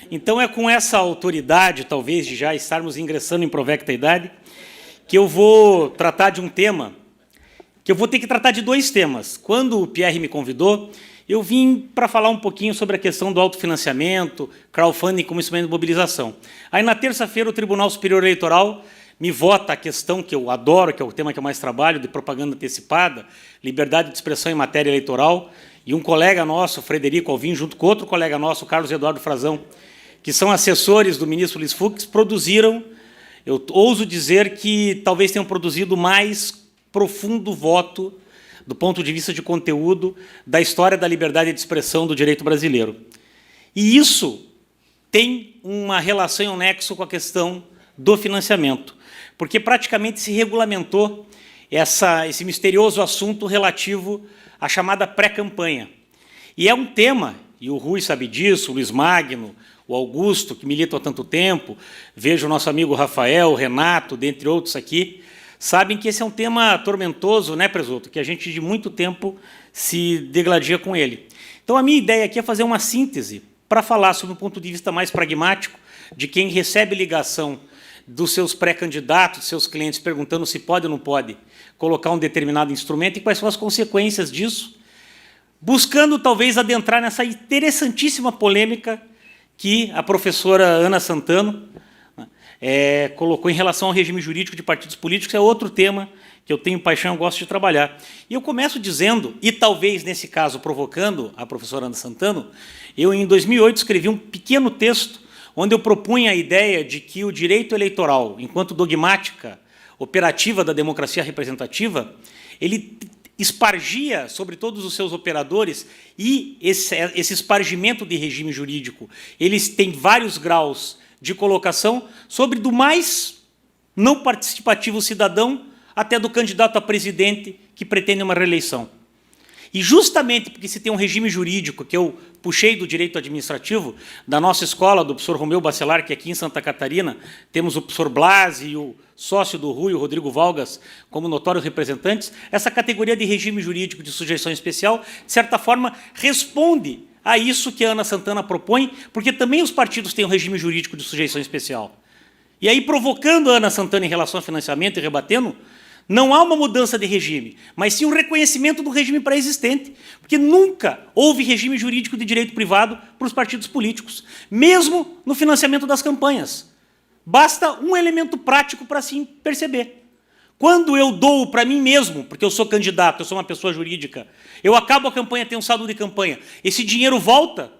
Então, é com essa autoridade, talvez, de já estarmos ingressando em provecta idade, que eu vou tratar de um tema, que eu vou ter que tratar de dois temas. Quando o Pierre me convidou, eu vim para falar um pouquinho sobre a questão do autofinanciamento, crowdfunding como instrumento de mobilização. Aí, na terça-feira, o Tribunal Superior Eleitoral me vota a questão que eu adoro, que é o tema que eu mais trabalho, de propaganda antecipada, liberdade de expressão em matéria eleitoral, e um colega nosso, Frederico Alvim, junto com outro colega nosso, Carlos Eduardo Frazão, que são assessores do ministro Luiz Fux, produziram, eu ouso dizer que talvez tenham produzido o mais profundo voto, do ponto de vista de conteúdo, da história da liberdade de expressão do direito brasileiro. E isso tem uma relação e um nexo com a questão do financiamento, porque praticamente se regulamentou esse misterioso assunto relativo à chamada pré-campanha. E é um tema, e o Rui sabe disso, o Luiz Magno, o Augusto, que militam há tanto tempo, vejo o nosso amigo Rafael, o Renato, dentre outros aqui, sabem que esse é um tema tormentoso, né, Presoto, que a gente de muito tempo se degladia com ele. Então, a minha ideia aqui é fazer uma síntese para falar sobre um ponto de vista mais pragmático de quem recebe ligação dos seus pré-candidatos, dos seus clientes, perguntando se pode ou não pode colocar um determinado instrumento e quais são as consequências disso, buscando, talvez, adentrar nessa interessantíssima polêmica que a professora Ana Santano colocou em relação ao regime jurídico de partidos políticos. É outro tema que eu tenho paixão e gosto de trabalhar. E eu começo dizendo, e talvez, nesse caso, provocando a professora Ana Santano, eu, em 2008, escrevi um pequeno texto onde eu propunha a ideia de que o direito eleitoral, enquanto dogmática operativa da democracia representativa, ele espargia sobre todos os seus operadores, e esse espargimento de regime jurídico, eles têm vários graus de colocação, sobre do mais não participativo cidadão até do candidato a presidente que pretende uma reeleição. E justamente porque se tem um regime jurídico, que eu puxei do direito administrativo, da nossa escola, do professor Romeu Bacelar, que aqui em Santa Catarina temos o professor Blasi e o sócio do Rui, o Rodrigo Valgas, como notórios representantes, essa categoria de regime jurídico de sujeição especial, de certa forma, responde a isso que a Ana Santana propõe, porque também os partidos têm um regime jurídico de sujeição especial. E aí, provocando a Ana Santana em relação ao financiamento e rebatendo, não há uma mudança de regime, mas sim um reconhecimento do regime pré-existente, porque nunca houve regime jurídico de direito privado para os partidos políticos, mesmo no financiamento das campanhas. Basta um elemento prático para assim perceber. Quando eu dou para mim mesmo, porque eu sou candidato, eu sou uma pessoa jurídica, eu acabo a campanha, tenho um saldo de campanha, esse dinheiro volta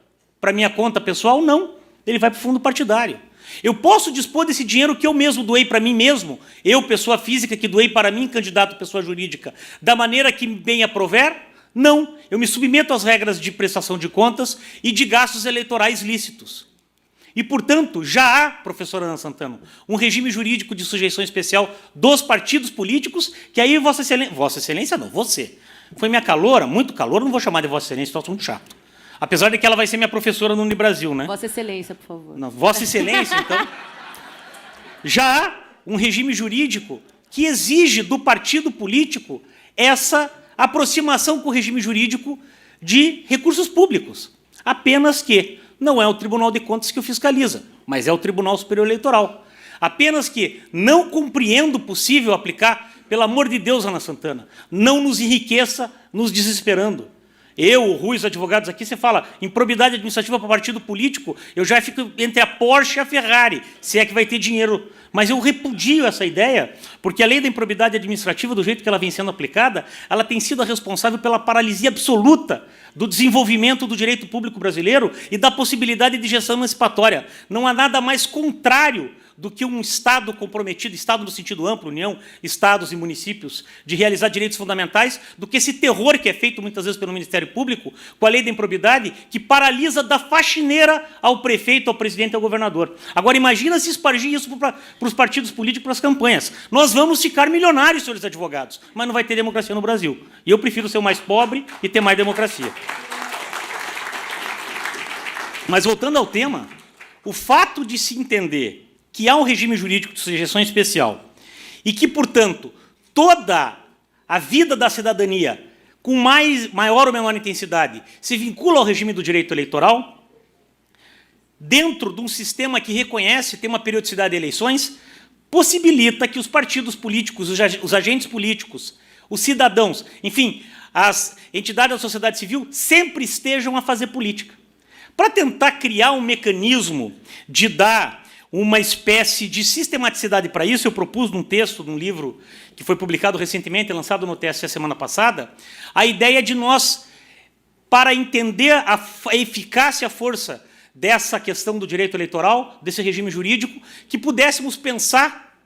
para a minha conta pessoal? Não, ele vai para o fundo partidário. Eu posso dispor desse dinheiro que eu mesmo doei para mim mesmo, eu, pessoa física, que doei para mim, candidato, pessoa jurídica, da maneira que bem aprover? Não, eu me submeto às regras de prestação de contas e de gastos eleitorais lícitos. E, portanto, já há, professora Ana Santana, um regime jurídico de sujeição especial dos partidos políticos, que aí Vossa Excelência não, você. Foi minha caloura, muito calor, não vou chamar de Vossa Excelência, estou muito chato. Apesar de que ela vai ser minha professora no Unibrasil, né? Vossa Excelência, por favor. Não, Vossa Excelência, então. Já há um regime jurídico que exige do partido político essa aproximação com o regime jurídico de recursos públicos. Apenas que não é o Tribunal de Contas que o fiscaliza, mas é o Tribunal Superior Eleitoral. Apenas que, não compreendo possível aplicar, pelo amor de Deus, Ana Santana, não nos enriqueça nos desesperando. Eu, o Rui, os advogados aqui, você fala improbidade administrativa para partido político, eu já fico entre a Porsche e a Ferrari, se é que vai ter dinheiro. Mas eu repudio essa ideia, porque a lei da improbidade administrativa, do jeito que ela vem sendo aplicada, ela tem sido a responsável pela paralisia absoluta do desenvolvimento do direito público brasileiro e da possibilidade de gestão emancipatória. Não há nada mais contrário do que um Estado comprometido, Estado no sentido amplo, União, Estados e municípios, de realizar direitos fundamentais, do que esse terror que é feito muitas vezes pelo Ministério Público, com a lei da improbidade, que paralisa da faxineira ao prefeito, ao presidente e ao governador. Agora, imagina se espargir isso para os partidos políticos, para as campanhas. Nós vamos ficar milionários, senhores advogados, mas não vai ter democracia no Brasil. E eu prefiro ser o mais pobre e ter mais democracia. Mas, voltando ao tema, o fato de se entender que há um regime jurídico de sujeição especial e que, portanto, toda a vida da cidadania, com maior ou menor intensidade, se vincula ao regime do direito eleitoral, dentro de um sistema que reconhece, tem uma periodicidade de eleições, possibilita que os partidos políticos, os agentes políticos, os cidadãos, enfim, as entidades da sociedade civil sempre estejam a fazer política. Para tentar criar um mecanismo de dar uma espécie de sistematicidade para isso, eu propus num texto, num livro que foi publicado recentemente, lançado no TSE a semana passada, a ideia de nós, para entender a eficácia e a força dessa questão do direito eleitoral, desse regime jurídico, que pudéssemos pensar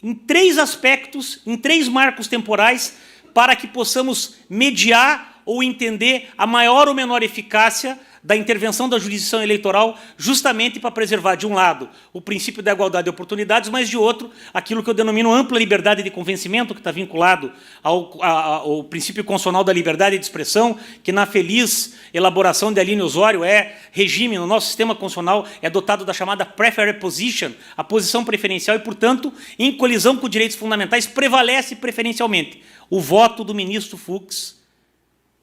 em 3 aspectos, em 3 marcos temporais, para que possamos mediar ou entender a maior ou menor eficácia da intervenção da jurisdição eleitoral, justamente para preservar, de um lado, o princípio da igualdade de oportunidades, mas, de outro, aquilo que eu denomino ampla liberdade de convencimento, que está vinculado ao princípio constitucional da liberdade de expressão, que, na feliz elaboração de Aline Osório, é regime, no nosso sistema constitucional, é dotado da chamada preferred position, a posição preferencial, e, portanto, em colisão com direitos fundamentais, prevalece preferencialmente o voto do ministro Fux,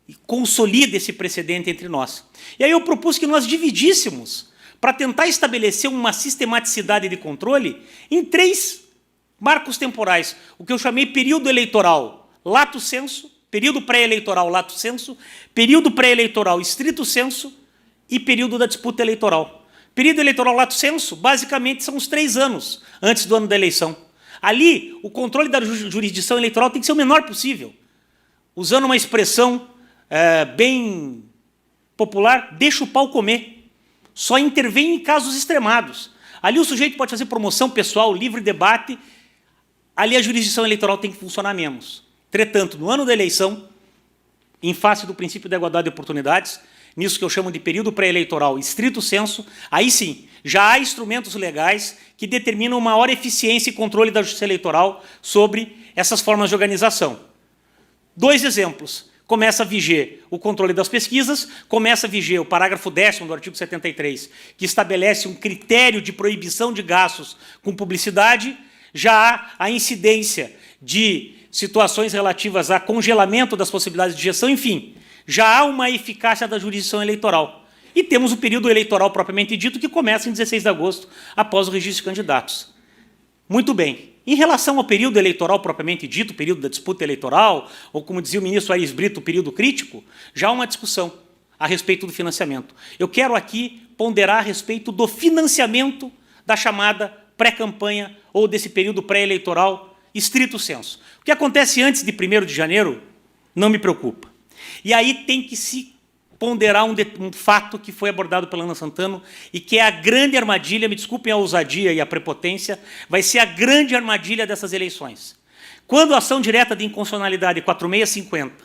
e consolida esse precedente entre nós. E aí eu propus que nós dividíssemos, para tentar estabelecer uma sistematicidade de controle, em 3 marcos temporais, o que eu chamei período eleitoral lato sensu, período pré-eleitoral lato sensu, período pré-eleitoral estrito sensu e período da disputa eleitoral. Período eleitoral lato sensu, basicamente, são os 3 anos antes do ano da eleição. Ali, o controle da jurisdição eleitoral tem que ser o menor possível. Usando uma expressão bem popular, deixa o pau comer. Só intervém em casos extremados. Ali o sujeito pode fazer promoção pessoal, livre debate. Ali a jurisdição eleitoral tem que funcionar menos. Entretanto, no ano da eleição, em face do princípio da igualdade de oportunidades, nisso que eu chamo de período pré-eleitoral estrito sensu, aí sim, já há instrumentos legais que determinam maior eficiência e controle da justiça eleitoral sobre essas formas de organização. 2 exemplos. Começa a viger o controle das pesquisas, começa a viger o parágrafo 10º do artigo 73, que estabelece um critério de proibição de gastos com publicidade, já há a incidência de situações relativas a congelamento das possibilidades de gestão, enfim, já há uma eficácia da jurisdição eleitoral. E temos o período eleitoral propriamente dito, que começa em 16 de agosto, após o registro de candidatos. Muito bem. Em relação ao período eleitoral propriamente dito, período da disputa eleitoral, ou, como dizia o ministro Aires Brito, período crítico, já há uma discussão a respeito do financiamento. Eu quero aqui ponderar a respeito do financiamento da chamada pré-campanha ou desse período pré-eleitoral estrito sensu. O que acontece antes de 1º de janeiro não me preocupa. E aí tem que se ponderar um fato que foi abordado pela Ana Santana e que é a grande armadilha, me desculpem a ousadia e a prepotência, vai ser a grande armadilha dessas eleições. Quando a ação direta de inconstitucionalidade 4650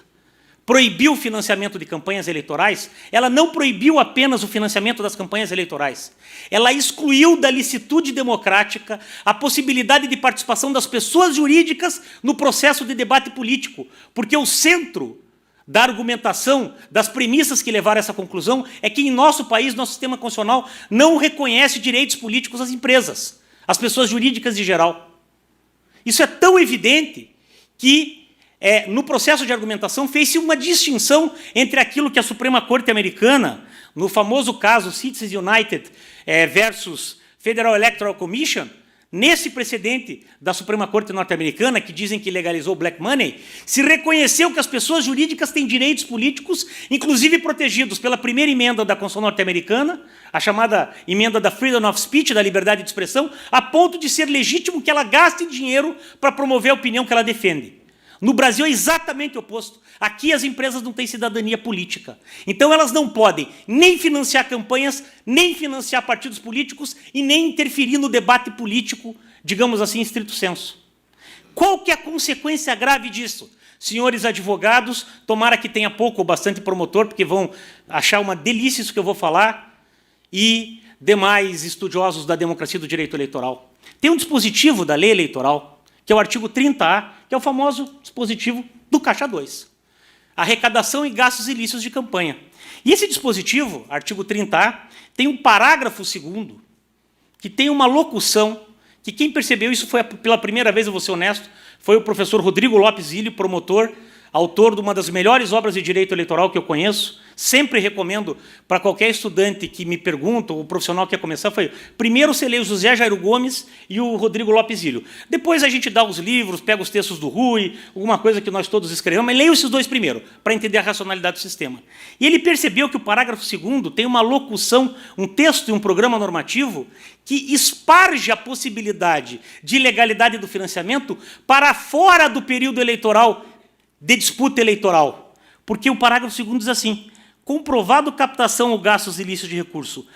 proibiu o financiamento de campanhas eleitorais, ela não proibiu apenas o financiamento das campanhas eleitorais. Ela excluiu da licitude democrática a possibilidade de participação das pessoas jurídicas no processo de debate político, porque o centro da argumentação, das premissas que levaram a essa conclusão, é que em nosso país, nosso sistema constitucional, não reconhece direitos políticos às empresas, às pessoas jurídicas em geral. Isso é tão evidente que, no processo de argumentação, fez-se uma distinção entre aquilo que a Suprema Corte Americana, no famoso caso Citizens United versus Federal Electoral Commission, nesse precedente da Suprema Corte norte-americana, que dizem que legalizou o black money, se reconheceu que as pessoas jurídicas têm direitos políticos, inclusive protegidos pela primeira emenda da Constituição norte-americana, a chamada emenda da Freedom of Speech, da liberdade de expressão, a ponto de ser legítimo que ela gaste dinheiro para promover a opinião que ela defende. No Brasil é exatamente o oposto. Aqui as empresas não têm cidadania política. Então elas não podem nem financiar campanhas, nem financiar partidos políticos e nem interferir no debate político, digamos assim, em estrito sensu. Qual que é a consequência grave disso? Senhores advogados, tomara que tenha pouco ou bastante promotor, porque vão achar uma delícia isso que eu vou falar, e demais estudiosos da democracia e do direito eleitoral. Tem um dispositivo da lei eleitoral, que é o artigo 30A, que é o famoso dispositivo do Caixa 2. Arrecadação e gastos ilícitos de campanha. E esse dispositivo, artigo 30A, tem um parágrafo 2º, que tem uma locução, que quem percebeu isso foi pela primeira vez, eu vou ser honesto, foi o professor Rodrigo Lopes Ilho, promotor, autor de uma das melhores obras de direito eleitoral que eu conheço, sempre recomendo para qualquer estudante que me pergunta, ou profissional que quer começar, foi, primeiro você lê o José Jairo Gomes e o Rodrigo Lopes Ilho. Depois a gente dá os livros, pega os textos do Rui, alguma coisa que nós todos escrevemos, mas leia esses dois primeiro, para entender a racionalidade do sistema. E ele percebeu que o parágrafo 2º tem uma locução, um texto e um programa normativo que esparge a possibilidade de ilegalidade do financiamento para fora do período eleitoral, de disputa eleitoral. Porque o parágrafo 2º diz assim: comprovado captação ou gastos ilícitos de recurso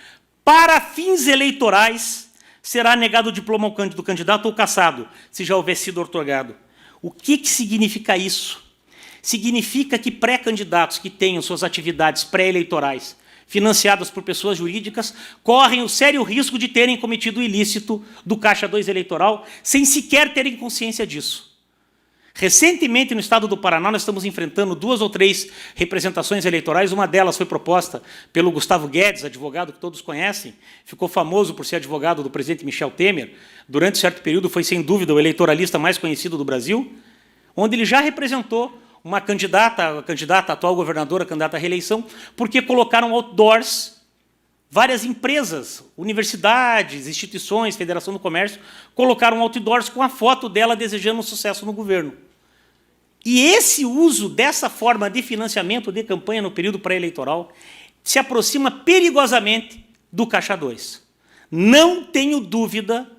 para fins eleitorais, será negado o diploma do candidato ou cassado, se já houver sido outorgado. O que significa isso? Significa que pré-candidatos que tenham suas atividades pré-eleitorais financiadas por pessoas jurídicas correm o sério risco de terem cometido o ilícito do Caixa 2 eleitoral sem sequer terem consciência disso. Recentemente, no estado do Paraná, nós estamos enfrentando 2 ou 3 representações eleitorais. Uma delas foi proposta pelo Gustavo Guedes, advogado que todos conhecem, ficou famoso por ser advogado do presidente Michel Temer. Durante certo período, foi, sem dúvida, o eleitoralista mais conhecido do Brasil, onde ele já representou uma candidata, a atual governadora, candidata à reeleição, porque colocaram outdoors, várias empresas, universidades, instituições, Federação do Comércio, colocaram outdoors com a foto dela desejando um sucesso no governo. E esse uso dessa forma de financiamento de campanha no período pré-eleitoral se aproxima perigosamente do Caixa 2. Não tenho dúvida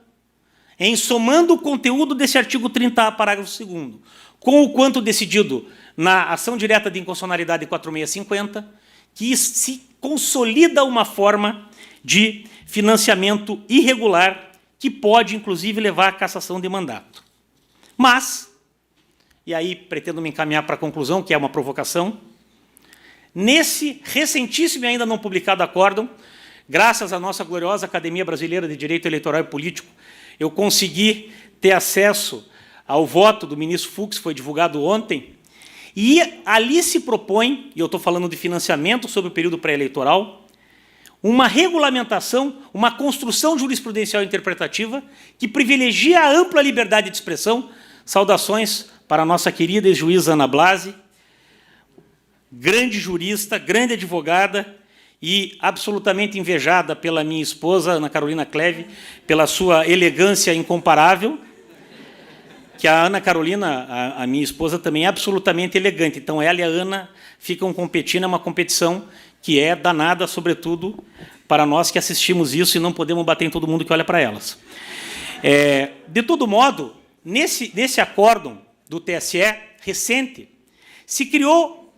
em, somando o conteúdo desse artigo 30A, parágrafo 2º, com o quanto decidido na ação direta de inconstitucionalidade 4650, que se consolida uma forma de financiamento irregular que pode, inclusive, levar à cassação de mandato. Mas, e aí pretendo me encaminhar para a conclusão, que é uma provocação, nesse recentíssimo e ainda não publicado acórdão, graças à nossa gloriosa Academia Brasileira de Direito Eleitoral e Político, eu consegui ter acesso ao voto do ministro Fux, foi divulgado ontem, e ali se propõe, e eu estou falando de financiamento sobre o período pré-eleitoral, uma regulamentação, uma construção jurisprudencial interpretativa que privilegia a ampla liberdade de expressão. Saudações para a nossa querida ex-juíza Ana Blasi, grande jurista, grande advogada e absolutamente invejada pela minha esposa, Ana Carolina Cleve, pela sua elegância incomparável, que a Ana Carolina, a minha esposa, também é absolutamente elegante. Então, ela e a Ana ficam competindo, é uma competição que é danada, sobretudo, para nós que assistimos isso e não podemos bater em todo mundo que olha para elas. De todo modo, nesse acórdão do TSE recente, se criou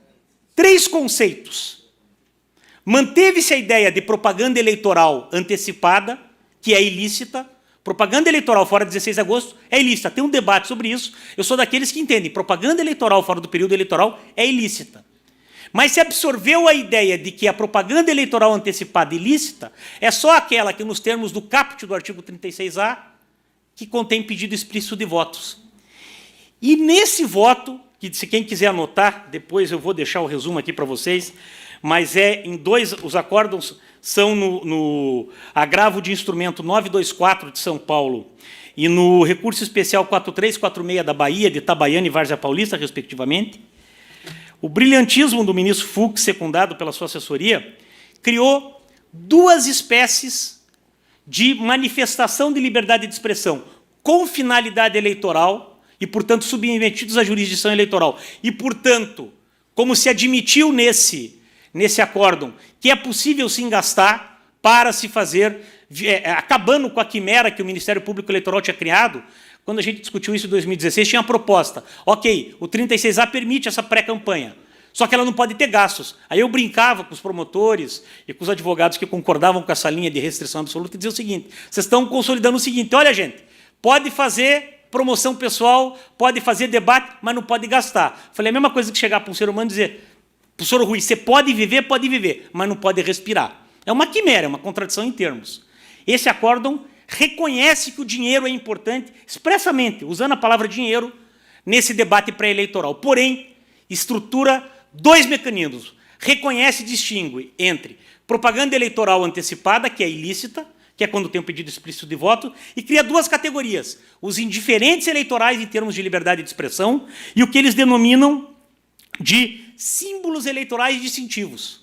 3 conceitos. Manteve-se a ideia de propaganda eleitoral antecipada, que é ilícita. Propaganda eleitoral fora de 16 de agosto é ilícita. Tem um debate sobre isso. Eu sou daqueles que entendem. Propaganda eleitoral fora do período eleitoral é ilícita. Mas se absorveu a ideia de que a propaganda eleitoral antecipada ilícita é só aquela que, nos termos do caput do artigo 36A, que contém pedido explícito de votos. E nesse voto, que se quem quiser anotar, depois eu vou deixar o resumo aqui para vocês, mas em 2, os acórdãos são no agravo de instrumento 924 de São Paulo e no recurso especial 4346 da Bahia, de Itabaiana e Várzea Paulista, respectivamente. O brilhantismo do ministro Fux, secundado pela sua assessoria, criou 2 espécies de manifestação de liberdade de expressão com finalidade eleitoral e, portanto, submetidos à jurisdição eleitoral. E, portanto, como se admitiu nesse acórdão, que é possível sim gastar para se fazer, acabando com a quimera que o Ministério Público Eleitoral tinha criado. Quando a gente discutiu isso em 2016, tinha a proposta. Ok, o 36A permite essa pré-campanha, só que ela não pode ter gastos. Aí eu brincava com os promotores e com os advogados que concordavam com essa linha de restrição absoluta e dizia o seguinte: vocês estão consolidando o seguinte, olha, gente, pode fazer promoção pessoal, pode fazer debate, mas não pode gastar. Falei a mesma coisa que chegar para um ser humano e dizer: professor Rui, você pode viver, mas não pode respirar. É uma quimera, é uma contradição em termos. Esse acórdão reconhece que o dinheiro é importante, expressamente, usando a palavra dinheiro, nesse debate pré-eleitoral. Porém, estrutura 2 mecanismos. Reconhece e distingue entre propaganda eleitoral antecipada, que é ilícita, que é quando tem um pedido explícito de voto, e cria 2 categorias: os indiferentes eleitorais em termos de liberdade de expressão e o que eles denominam de símbolos eleitorais distintivos.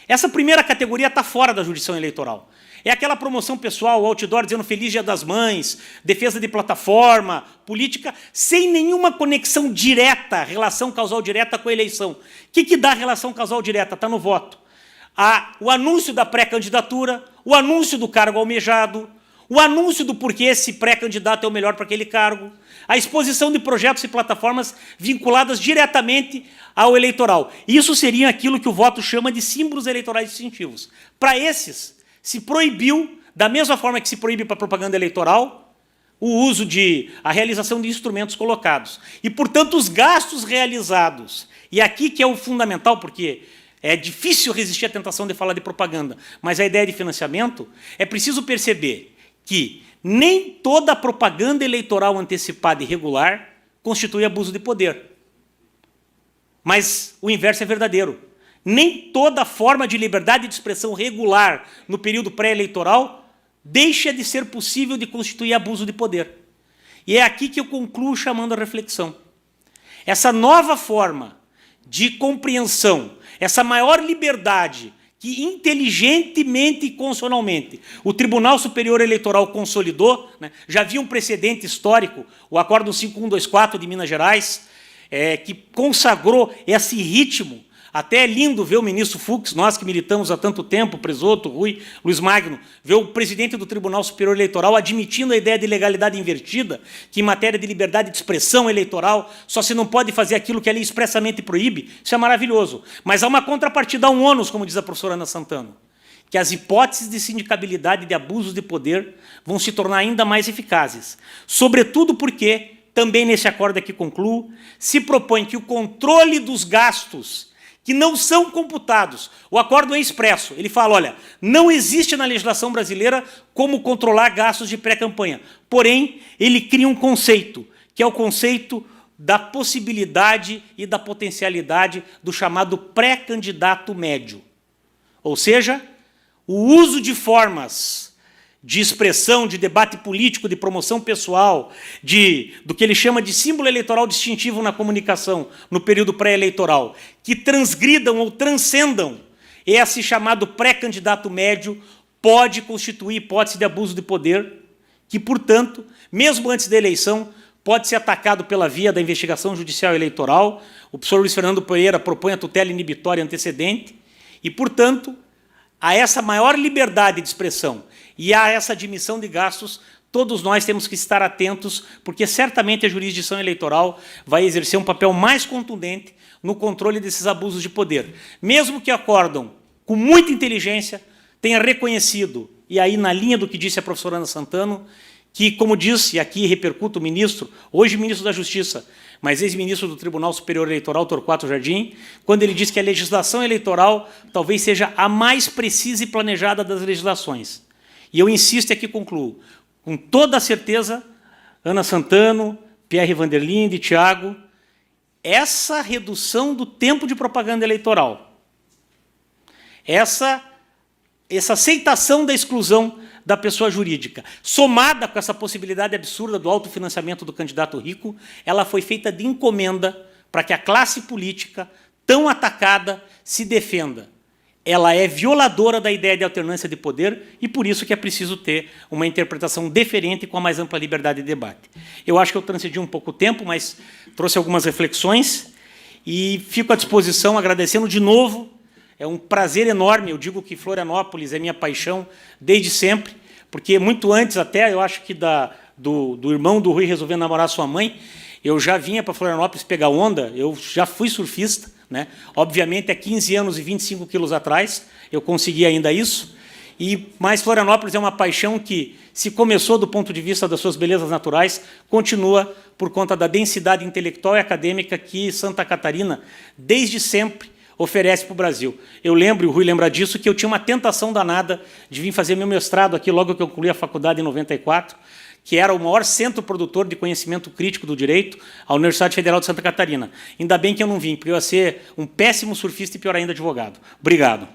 Essa primeira categoria está fora da jurisdição eleitoral. É aquela promoção pessoal, o outdoor dizendo Feliz Dia das Mães, defesa de plataforma, política, sem nenhuma conexão direta, relação causal direta com a eleição. O que dá relação causal direta? Está no voto. O anúncio da pré-candidatura, o anúncio do cargo almejado, o anúncio do porquê esse pré-candidato é o melhor para aquele cargo, a exposição de projetos e plataformas vinculadas diretamente ao eleitoral. Isso seria aquilo que o voto chama de símbolos eleitorais distintivos. Para esses, se proibiu, da mesma forma que se proíbe para propaganda eleitoral, o uso a realização de instrumentos colocados. E, portanto, os gastos realizados, e aqui que é o fundamental, porque é difícil resistir à tentação de falar de propaganda, mas a ideia de financiamento, é preciso perceber que nem toda propaganda eleitoral antecipada e regular constitui abuso de poder. Mas o inverso é verdadeiro. Nem toda forma de liberdade de expressão regular no período pré-eleitoral deixa de ser possível de constituir abuso de poder. E é aqui que eu concluo chamando a reflexão. Essa nova forma de compreensão, essa maior liberdade que inteligentemente e constitucionalmente o Tribunal Superior Eleitoral consolidou, né? Já havia um precedente histórico, o Acórdão 5124 de Minas Gerais, que consagrou esse ritmo. Até é lindo ver o ministro Fux, nós que militamos há tanto tempo, Presoto, Rui, Luiz Magno, ver o presidente do Tribunal Superior Eleitoral admitindo a ideia de legalidade invertida, que em matéria de liberdade de expressão eleitoral só se não pode fazer aquilo que a lei expressamente proíbe. Isso é maravilhoso. Mas há uma contrapartida, há um ônus, como diz a professora Ana Santana, que as hipóteses de sindicabilidade e de abusos de poder vão se tornar ainda mais eficazes. Sobretudo porque, também nesse acordo aqui concluo, se propõe que o controle dos gastos que não são computados. O acordo é expresso. Ele fala, olha, não existe na legislação brasileira como controlar gastos de pré-campanha. Porém, ele cria um conceito, que é o conceito da possibilidade e da potencialidade do chamado pré-candidato médio. Ou seja, o uso de formas de expressão, de debate político, de promoção pessoal, do que ele chama de símbolo eleitoral distintivo na comunicação, no período pré-eleitoral, que transgridam ou transcendam esse chamado pré-candidato médio, pode constituir hipótese de abuso de poder, que, portanto, mesmo antes da eleição, pode ser atacado pela via da investigação judicial eleitoral. O professor Luiz Fernando Pereira propõe a tutela inibitória antecedente, e, portanto, a essa maior liberdade de expressão e a essa admissão de gastos, todos nós temos que estar atentos, porque certamente a jurisdição eleitoral vai exercer um papel mais contundente no controle desses abusos de poder. Mesmo que o acórdão, com muita inteligência, tenha reconhecido, e aí na linha do que disse a professora Ana Santana, que, como disse, e aqui repercuto o ministro, hoje ministro da Justiça, mas ex-ministro do Tribunal Superior Eleitoral, Torquato Jardim, quando ele diz que a legislação eleitoral talvez seja a mais precisa e planejada das legislações. E eu insisto e aqui concluo, com toda a certeza, Ana Santana, Pierre Vanderlinde, Tiago, essa redução do tempo de propaganda eleitoral, essa aceitação da exclusão da pessoa jurídica, somada com essa possibilidade absurda do autofinanciamento do candidato rico, ela foi feita de encomenda para que a classe política, tão atacada, se defenda. Ela é violadora da ideia de alternância de poder e, por isso, que é preciso ter uma interpretação diferente com a mais ampla liberdade de debate. Eu acho que eu transcedi um pouco o tempo, mas trouxe algumas reflexões e fico à disposição, agradecendo de novo. É um prazer enorme, eu digo que Florianópolis é minha paixão desde sempre, porque muito antes até, eu acho que do irmão do Rui resolver namorar sua mãe, eu já vinha para Florianópolis pegar onda, eu já fui surfista, né? Obviamente, há 15 anos e 25 quilos atrás, eu consegui ainda isso, mas Florianópolis é uma paixão que, se começou do ponto de vista das suas belezas naturais, continua por conta da densidade intelectual e acadêmica que Santa Catarina, desde sempre, oferece para o Brasil. Eu lembro, e o Rui lembra disso, que eu tinha uma tentação danada de vir fazer meu mestrado aqui logo que eu concluí a faculdade em 94, que era o maior centro produtor de conhecimento crítico do direito, a Universidade Federal de Santa Catarina. Ainda bem que eu não vim, porque eu ia ser um péssimo surfista e, pior ainda, advogado. Obrigado.